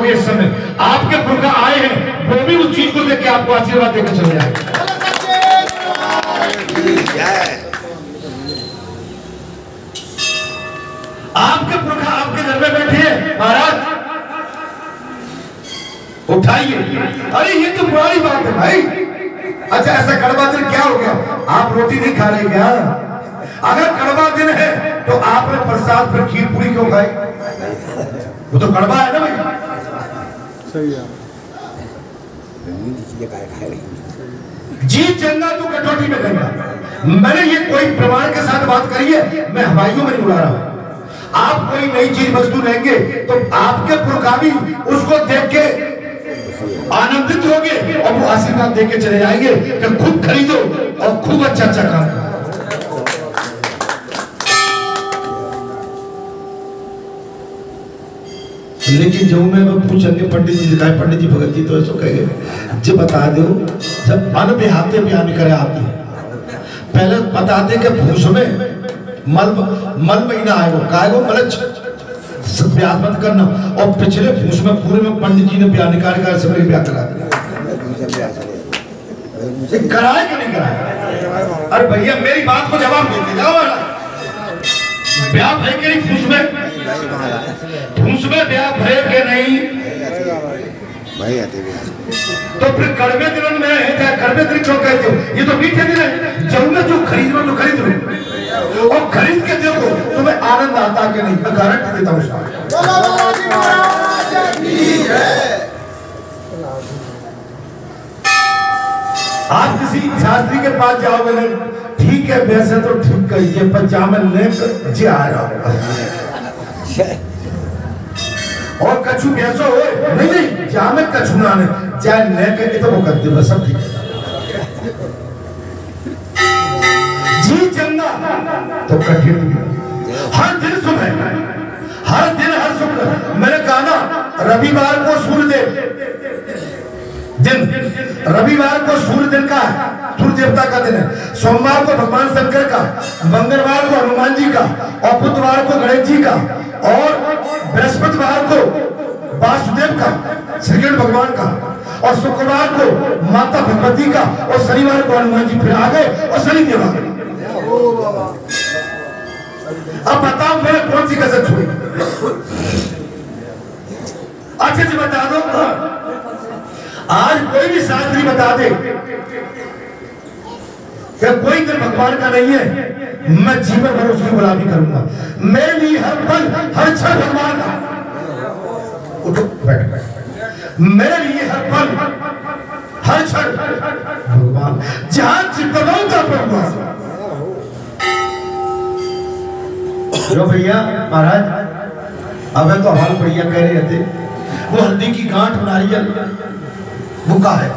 होंगे इस समय, आपके पुरखा आए हैं, वो भी उस चीज को देख के आपको आशीर्वाद देकर चले जाएंगे। आपके पुरखा आपके घर में बैठे हैं, महाराज उठाइए। अरे ये तो पुरानी बात है भाई। अच्छा ऐसा कड़वा दिन क्या हो गया, आप रोटी नहीं खा रहे क्या? अगर कड़वा दिन है तो आपने प्रसाद पर खीर पूरी क्यों खाई? वो तो कड़वा है ना भाई। सही है। जी चंगा तू कटौती में गंगा। मैंने ये कोई प्रमाण के साथ बात करी है, मैं हवाइयों में नहीं उड़ा रहा हूं। आप कोई नई चीज वस्तु लेंगे तो आपके पुरखा भी उसको देख के आनंदित होंगे और वो आशीर्वाद देके चले जाएंगे कि खूब खरीदो और खूब अच्छा अच्छा काम करो। लेकिन जो मैं पूछेंगे पंडित जी दिखाए, पंडित जी भगत जी तो ऐसा कहेंगे जो बता दो जब अन बिहाते बयान करे आती है, पहले बता दे कि भूस में मल महीना आएगा काएगो मलच ब्याह मत करना, और पिछले भूस में पूरे में पंडित जी ने ब्याह निकाल कर समय ब्याह करा दिया। कराए कि नहीं कराए? अरे भैया मेरी बात को जवाब देते जाओ। ब्याह भय के नहीं भूस में ब्याह भय के नहीं भाई आते तो फिर कड़वे दिनों में है क्या? कड़वे दिन क्यों कहते हो? ये तो मीठे दिन है, जब मैं जो खरीद लो तो खरीद लो और खरीद के देखो तुम्हें आनंद आता कि नहीं, मैं गारंटी देता हूँ। आप किसी शास्त्री के पास जाओगे ना, ठीक है वैसे तो ठीक कहिए पर जामन ने जी आ रहा और कछु कैसो हो नहीं जामे कछु ना ने चाहे न कहते तो वो करते बस सब ठीक है। जी चंगा तो कठिन हर दिन सुबह हर दिन हर सुबह। मैंने कहा ना रविवार को सूर्य रविवार को सूर्य दिन का सूर्य देवता का दिन है, सोमवार को भगवान शंकर का, मंगलवार को हनुमान जी का, और बुधवार को गणेश जी का, और बृहस्पतिवार को वासुदेव का श्री कृष्ण भगवान का, और शुक्रवार को माता भगवती का, और शनिवार को हनुमान जी फिर आ गए और शनिदेव आ गए। अब बताओ मैंने कौन सी कसर छोड़ी? अच्छे से बता दो। आज कोई भी शास्त्री बता दे कि कोई दिन भगवान का नहीं है, मैं जीवन भर उसकी गुलामी करूंगा। मेरे लिए हर पल हर क्षण भगवान का। उठो बैठ मेरे लिए हर पल हर क्षण भगवान, जहां चितवन का प्रभुवास। जो भैया महाराज अब तो हमारे भैया कह रहे थे वो हल्दी की गांठ नारियल वो का है।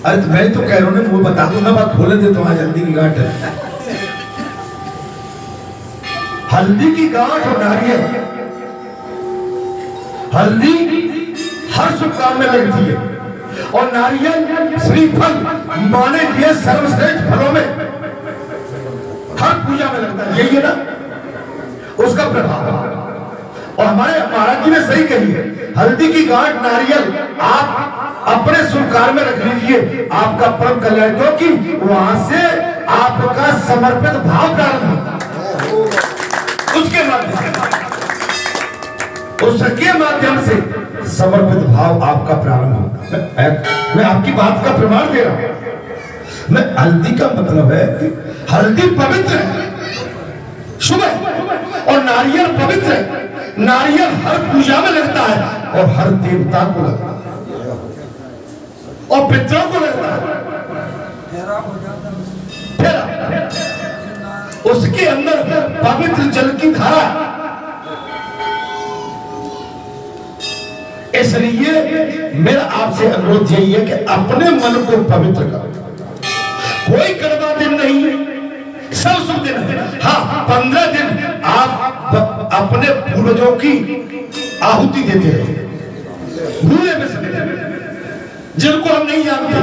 अरे मैं तो कह रहा हूँ वो बता दूं, मैं बात खोले दे तो आज हल्दी की गांठ है। हल्दी की गांठ और नारियल, हल्दी हर शुभ काम में लगती है और नारियल श्रीफल माने दिए सर्वश्रेष्ठ फलों में हर पूजा में लगता है। यही है ना उसका प्रभाव। और हमारे महाराज जी ने सही कही है, हल्दी की गांठ नारियल आप अपने शुभ कार्य में रख लीजिए, आपका परम कल्याण, क्योंकि वहां से आपका समर्पित भाव प्रारंभ होता है। उसके माध्यम से समर्पित भाव आपका प्रारंभ होता है। मैं आपकी बात का प्रमाण दे रहा हूं। मैं हल्दी का मतलब है कि हल्दी पवित्र है, शुभ है, और नारियल पवित्र है। नारियल हर पूजा में लगता है और हर देवता को लगता है और पितरों को लगता है। उसके अंदर पवित्र जल की धारा। इसलिए मेरा आपसे अनुरोध यही है कि अपने मन को पवित्र करो। कोई कड़वा दिन नहीं, सब शुभ दिन है। हाँ 15 दिन आप अपने पूर्वजों की आहुति देते रहे, भूले में से जिनको हम नहीं जानते।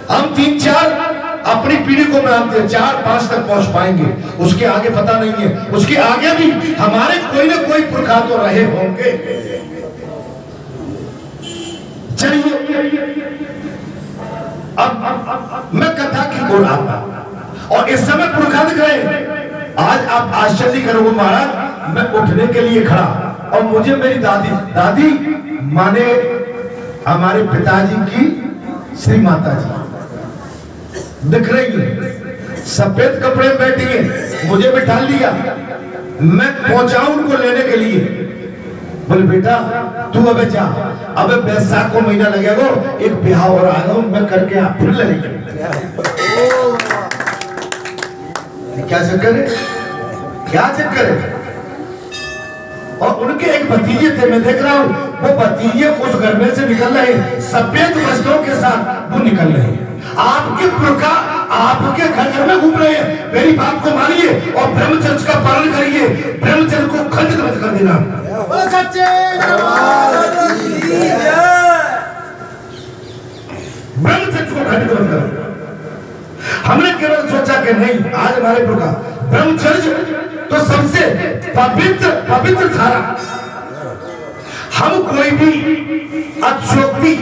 हम 3-4 अपनी पीढ़ी को मानते हैं, 4-5 तक पहुंच पाएंगे, उसके आगे पता नहीं है। उसके आगे भी हमारे कोई ना कोई पुरखा तो रहे होंगे। चलिए अब मैं कथा की ओर आता और इस समय पुरखंड गए। आज आप आश्चर्य करोगे महाराज, मैं उठने के लिए खड़ा और मुझे मेरी दादी माने हमारे पिताजी की श्री माता जी दिख रही है, सफेद कपड़े में बैठी है, मुझे बिठा लिया। मैं पहुंचा उनको लेने के लिए, बोले बेटा तू अबे जा, अबे बैसाख को महीना लगेगा, एक ब्याह और आ रहा हूं मैं करके आप फिर लेंगे। क्या चक्कर है, क्या चक्कर है। और उनके एक भतीजे थे, मैं देख रहा हूं वो भतीजे उस घर में से निकल रहे हैं, सफेद वस्त्रों के साथ वो निकल रहे हैं। आपके पुरखा आपके घर में घूम रहे हैं। मेरी बात को मानिए और ब्रह्मचर्य का पालन करिए, ब्रह्मचर्य को खंडित मत कर देना। ब्रह्मचर्य को खंडित मत करो। हमने केवल सोचा कि नहीं, आज हमारे पुरखा ब्रह्मचर्य तो सबसे पवित्र धारा। हम कोई भी अशोक्ति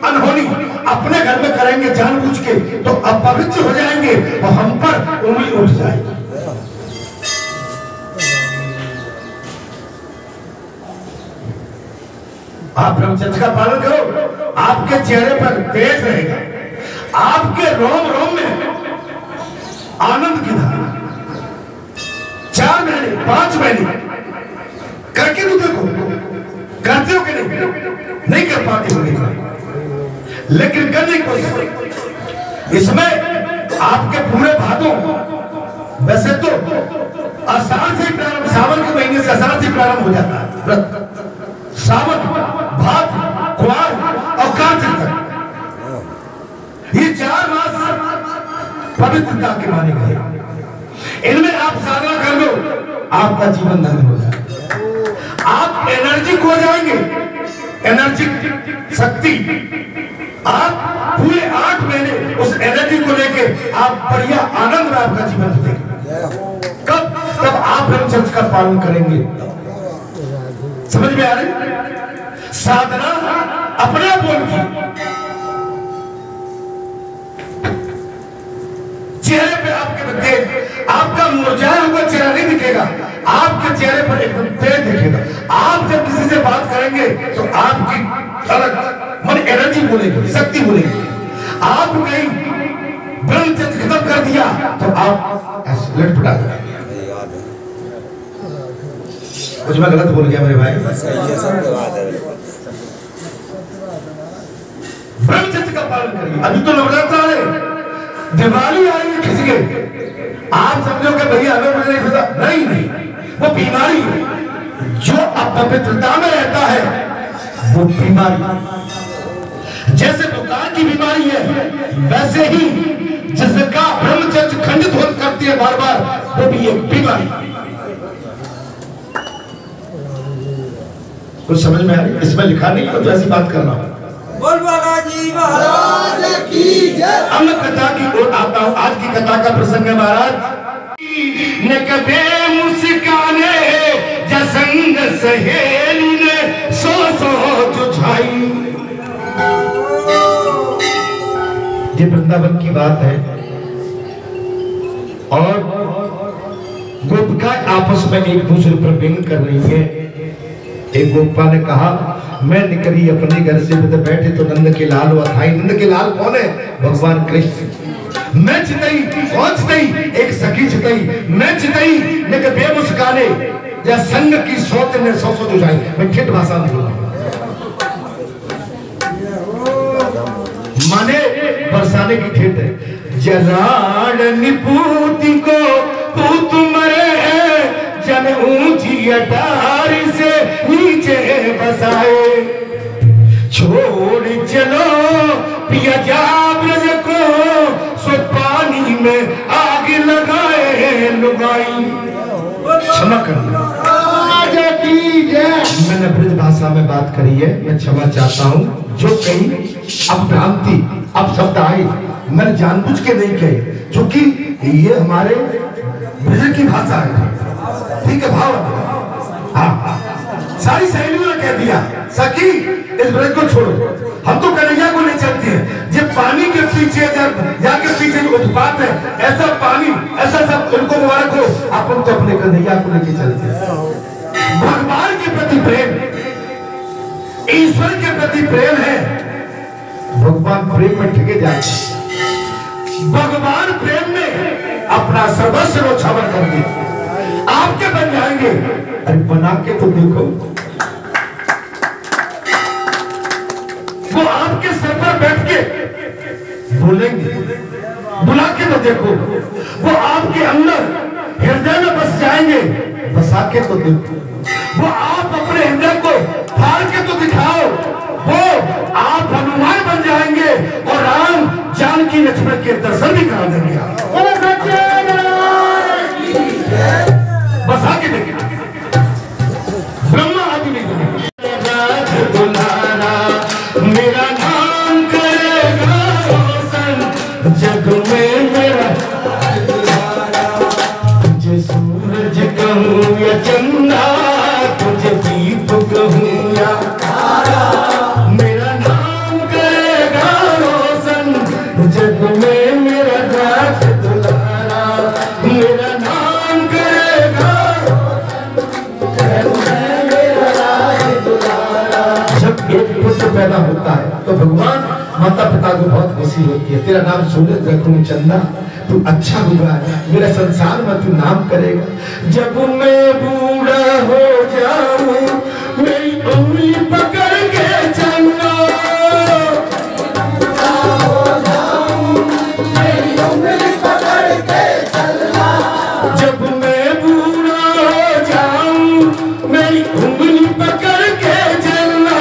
अनहोनी अपने घर में करेंगे जानबूझ के तो अपवित्र हो जाएंगे और हम पर उंगली उठ जाएगी। आप ब्रह्मचर्य का पालन करो, आपके चेहरे पर तेज रहेगा, आपके रोम रोम में आनंद की धारा। 4 महीने 5 महीने करके तो देखो, करते हो कि नहीं कर पाते हो, लेकिन करने की कोशिश। इसमें आपके पूरे भादों, वैसे तो आषाढ़ से प्रारंभ, सावन के महीने से आषाढ़ से प्रारंभ हो जाता है व्रत, सावन भाद कुआर और कार्तिक तक, ये 4 मास पवित्रता के माने गए। इनमें आप साधना कर लो, आपका जीवन धन्य हो जाए, आप एनर्जी खो जाएंगे, एनर्जी शक्ति। आप पूरे 8 महीने उस एनर्जी को लेके आप बढ़िया आनंद में आपका जीवन बिताएंगे। कब तब आप ब्रह्मचर्य का पालन करेंगे। समझ में आ रही? साधना अपने आप बोलती, चेहरे पे आपके बच्चे, आपका मुरझाया हुआ चेहरा नहीं दिखेगा, आपके चेहरे पर एकदम तेज दिखेगा। आप जब किसी से बात करेंगे तो आपकी अलग मन एनर्जी बोलेगी, शक्ति बोलेगी। आप कहीं ब्रह्मचर्य खत्म कर दिया तो आप लटपटा जाएंगे। कुछ मैं गलत बोल गया मेरे भाई? ब्रह्मचर्य का पालन करिए। अभी तो नवरात्र आ रहे, दिवाली आ रही है, खिंच गए। आप समझो कि भैया हमें मुझे नहीं पता, नहीं, वो बीमारी जो अपवित्रता में रहता है वो बीमारी। जैसे बुखार की बीमारी है, वैसे ही जिसका ब्रह्मचर्य खंडित हो करती है बार बार, वो भी एक बीमारी। कुछ समझ में आ रही? इसमें लिखा नहीं है तो ऐसी बात कर रहा हूं। बोल बालाजी महाराज की जय। अब मैं कथा की ओर आता हूं। आज की कथा का प्रसंग है महाराज, न कभी मुस्काने जसंग सहेली ने सो जुझाई। ये वृंदावन की बात है और गोपिका आपस में एक दूसरे पर व्यंग कर रही है। एक गोपा ने कहा, मैं निकली अपने घर से, तो बैठे तो नंद के लाल व थाई। नंद के लाल कौन है? भगवान कृष्ण। मैं चितई, कौन चितई? एक सखी चितई। मैं चितई ने के बेमुस्काने या संग की सोच ने सौ जुझाई। मैं ठेठ भाषा में बोला, माने बरसाने की ठेठ है। जराड़ निपूति को पूत मरे, जन ऊंची अटारी से नीचे बसाए। छोड़ चलो पिया जा ब्रज को, सो पानी में आग लगाए लुगाई। क्षमा करना, मैंने ब्रज भाषा में बात करी है, मैं क्षमा चाहता हूँ। जो कहीं अब भ्रांति अब शब्द आए, मैंने जानबूझ के नहीं कहे, क्योंकि ये हमारे ब्रज की भाषा है। ठीक है भाव? हाँ, सारी सहेलियों ने कह दिया, सखी इस ब्रज को छोड़ो, हम तो कन्हैया को ले चलते हैं। जब पानी के पीछे जाके पीछे उत्पात है, ऐसा पानी ऐसा सब उनको मुबारक हो, अपन तो अपने कन्हैया को लेके चलते हैं। भगवान के प्रति प्रेम, ईश्वर के प्रति प्रेम है। भगवान प्रेम में ठगे जाते, भगवान प्रेम में अपना सर्वस्व न्यौछावर कर दे, आपके बन जाएंगे। अरे बना के तो देखो, वो आपके सर पर बैठ के बोलेंगे, बुला के तो देखो, वो आपके अंदर हृदय में बस जाएंगे, बसा के तो देखो, वो आप अपने हृदय को फाड़ के तो दिखाओ, वो आप हनुमान बन जाएंगे और राम जानकी लक्ष्मण के दर्शन भी करा देंगे। बसा के देखिए, ब्रह्मा आदि नहीं मेरा नाम करेगा रोशन जग में मेरा, तुझे सूरज कहूँ या चंदा, तुझे दीप कहूँ या तारा, मेरा नाम करेगा रोशन जग में मेरा राज दुलारा, मेरा नाम करेगा मेरा राज दुलारा। जब एक पुत्र पैदा होता है तो भगवान माता पिता को बहुत खुशी होती है। तेरा नाम सूरज रखूं चंदा, तू अच्छा हुआ है, मेरा संसार में तू नाम करेगा। जब मैं बूढ़ा हो जाऊं मेरी उंगली पकड़ के चलना, जब मैं बूढ़ा हो जाऊं मेरी उंगली पकड़ के चलना,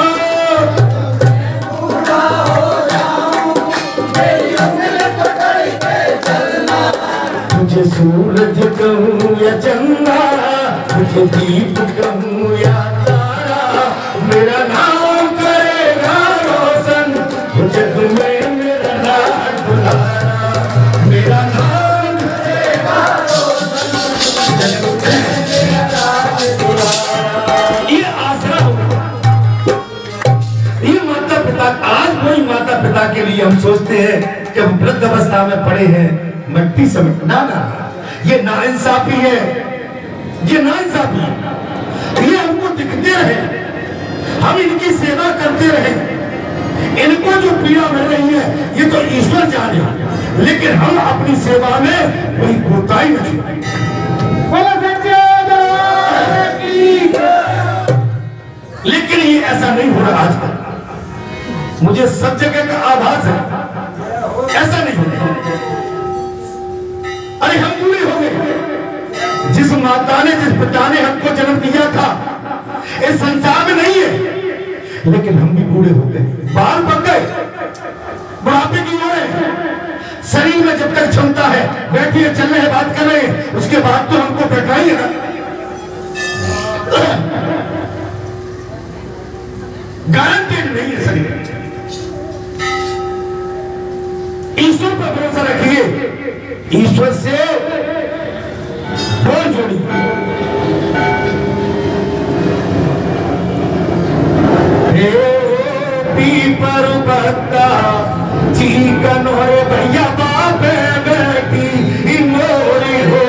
तुझे सूरज कहूँ या चंदा, तुझे दीप कहूँ या तारा, मेरा नाम करेगा रोशन जग में मेरा राज दुलारा, मेरा नाम करेगा रोशन जग में मेरा राज दुलारा। ये आसरा होगा, ये माता पिता। आज कोई माता पिता के लिए हम सोचते हैं कि हम वृद्ध अवस्था में पड़े हैं, मट्टी समेटना ना, ये नाइंसाफी है, ये नाइंसाफी है। ये हमको दिखते रहे, हम इनकी सेवा करते रहे, इनको जो पीड़ा मिल रही है ये तो ईश्वर जाने, लेकिन हम अपनी सेवा में कोई कोताही नहीं। लेकिन ये ऐसा नहीं हो रहा आजकल, मुझे सब जगह का आभास है, ऐसा नहीं हो रहा। अरे हम बूढ़े हो गए, जिस माता ने जिस पिता ने हमको जन्म दिया था इस संसार में नहीं है, लेकिन हम भी बूढ़े हो गए, बाल पक गए, बुढ़ापे की ओर है। शरीर में जब तक क्षमता है, बैठिए चल रहे हैं, बात कर रहे हैं, उसके बाद तो हमको बैठना ही है ना। गारंटेड नहीं है शरीर। ईश्वर पर भरोसा रखिए, ईश्वर से डोर जोड़िए। पीपर बत्ता चिकन हो भैया बापे बेटी मोरी हो,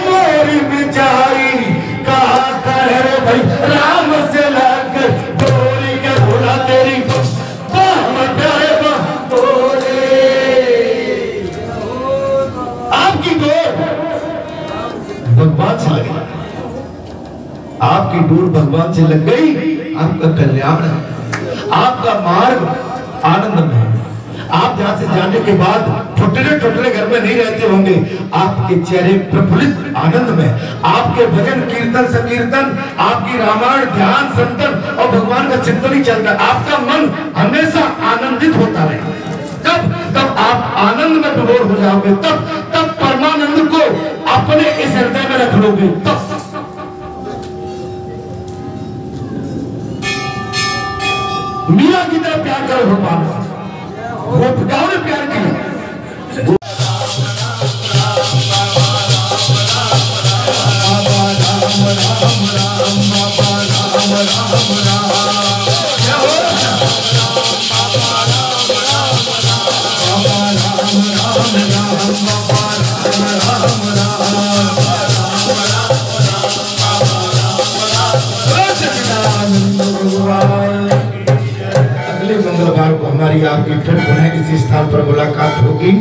मोरी बिचारी कहा करे भाई राम से लग डोरी के भोला तेरी आपकी डोर भगवान से लगी, आपकी डोर भगवान से लग गई, आपका कल्याण है, आपका मार्ग आनंद में है। आप जहां से जाने के बाद ठुटरे ठुटरे घर में नहीं रहते होंगे, आपके चेहरे प्रफुल्लित आनंद में, आपके भजन कीर्तन संकीर्तन, आपकी रामायण ध्यान संतन और भगवान का चिंतन ही चलता है। आपका मन हमेशा आनंदित होता रहे। तब आप आनंद में विभोर हो जाओगे, तब परमानंद को अपने इस हृदय में रख लोगे। तब मीरा की तरह प्यार करो भगवान, गोपिकाओं ने प्यार किया। राम राम राम राम राम राम राम राम। अगले मंगलवार को हमारी आपकी फिर पुनः इसी स्थान पर मुलाकात होगी।